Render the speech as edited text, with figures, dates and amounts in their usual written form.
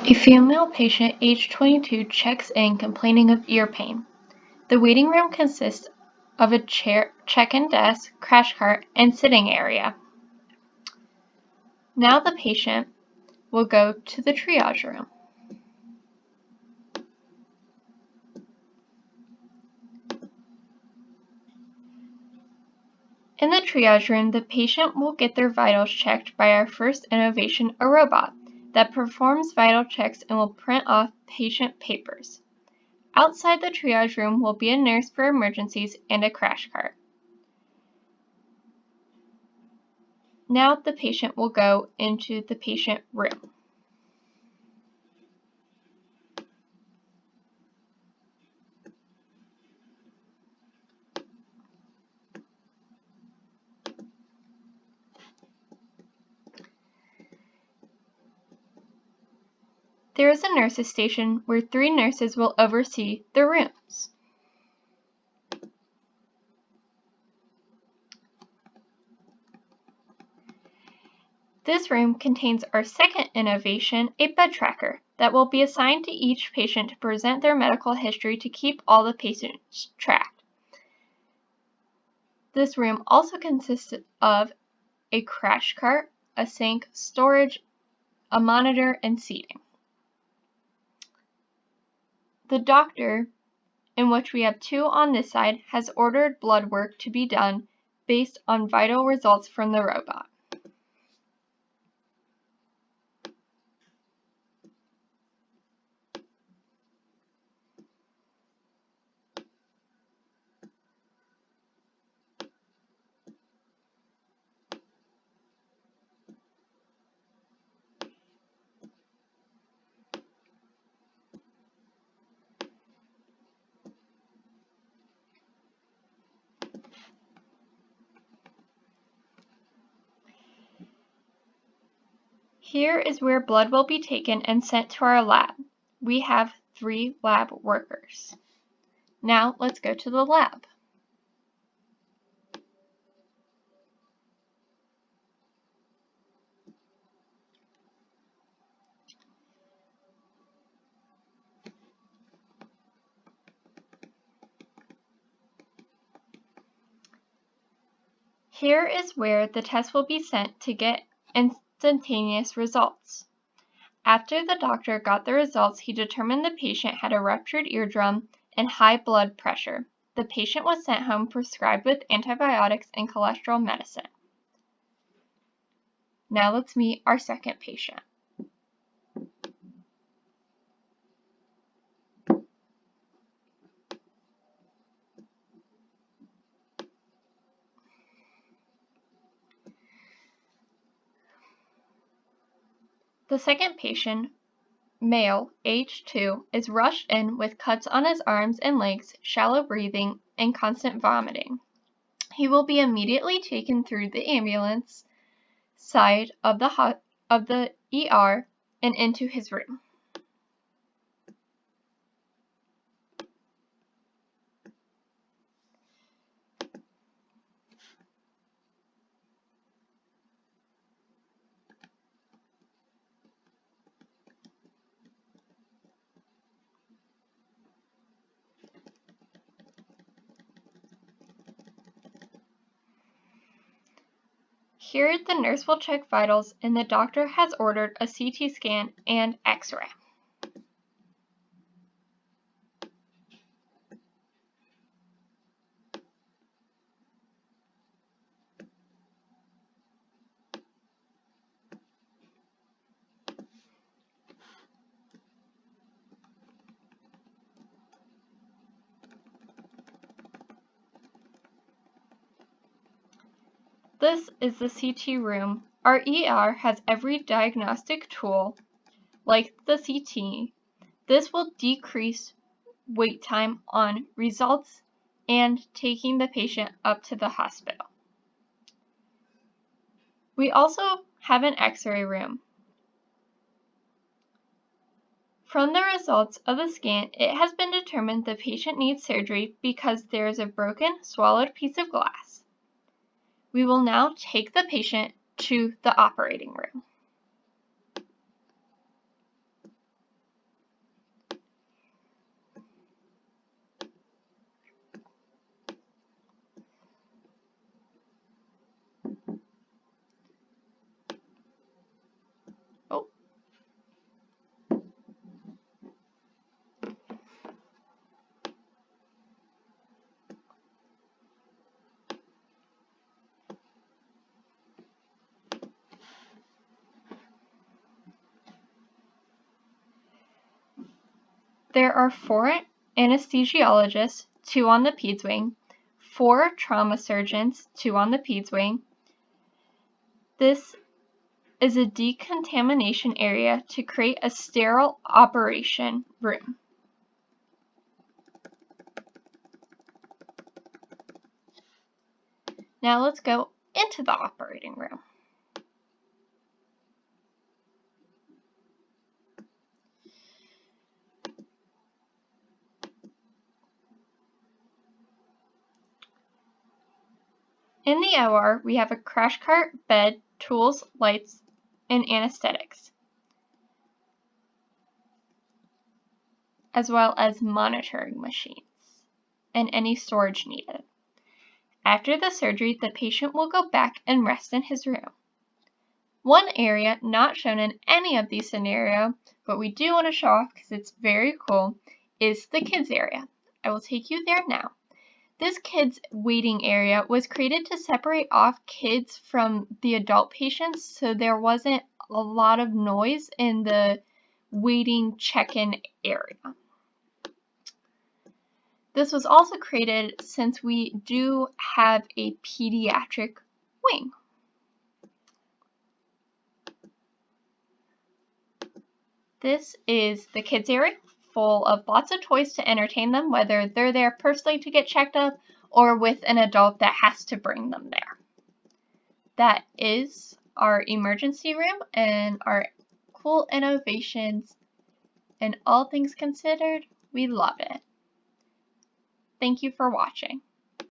A female patient aged 22 checks in complaining of ear pain. The waiting room consists of a chair, check-in desk, crash cart, and sitting area. Now the patient will go to the triage room. In the triage room, the patient will get their vitals checked by our first innovation, a robot, that performs vital checks and will print off patient papers. Outside the triage room will be a nurse for emergencies and a crash cart. Now the patient will go into the patient room. There is a nurse's station where 3 nurses will oversee the rooms. This room contains our second innovation, a bed tracker, that will be assigned to each patient to present their medical history to keep all the patients tracked. This room also consists of a crash cart, a sink, storage, a monitor, and seating. The doctor, in which we have 2 on this side, has ordered blood work to be done based on vital results from the robot. Here is where blood will be taken and sent to our lab. We have 3 lab workers. Now let's go to the lab. Here is where the test will be sent to get instantaneous results. After the doctor got the results, he determined the patient had a ruptured eardrum and high blood pressure. The patient was sent home prescribed with antibiotics and cholesterol medicine. Now let's meet our second patient. The second patient, male, age 2, is rushed in with cuts on his arms and legs, shallow breathing, and constant vomiting. He will be immediately taken through the ambulance side of the ER and into his room. Here the nurse will check vitals and the doctor has ordered a CT scan and X-ray. This is the CT room. Our ER has every diagnostic tool, like the CT. This will decrease wait time on results and taking the patient up to the hospital. We also have an X-ray room. From the results of the scan, it has been determined the patient needs surgery because there is a broken, swallowed piece of glass. We will now take the patient to the operating room. There are 4 anesthesiologists, 2 on the peds wing, 4 trauma surgeons, 2 on the peds wing. This is a decontamination area to create a sterile operation room. Now let's go into the operating room. In the OR, we have a crash cart, bed, tools, lights, and anesthetics, as well as monitoring machines and any storage needed. After the surgery, the patient will go back and rest in his room. One area not shown in any of these scenarios, but we do want to show off because it's very cool, is the kids area. I will take you there now. This kids waiting area was created to separate off kids from the adult patients so there wasn't a lot of noise in the waiting check-in area. This was also created since we do have a pediatric wing. This is the kids area, full of lots of toys to entertain them, whether they're there personally to get checked up or with an adult that has to bring them there. That is our emergency room and our cool innovations, and all things considered, we love it. Thank you for watching.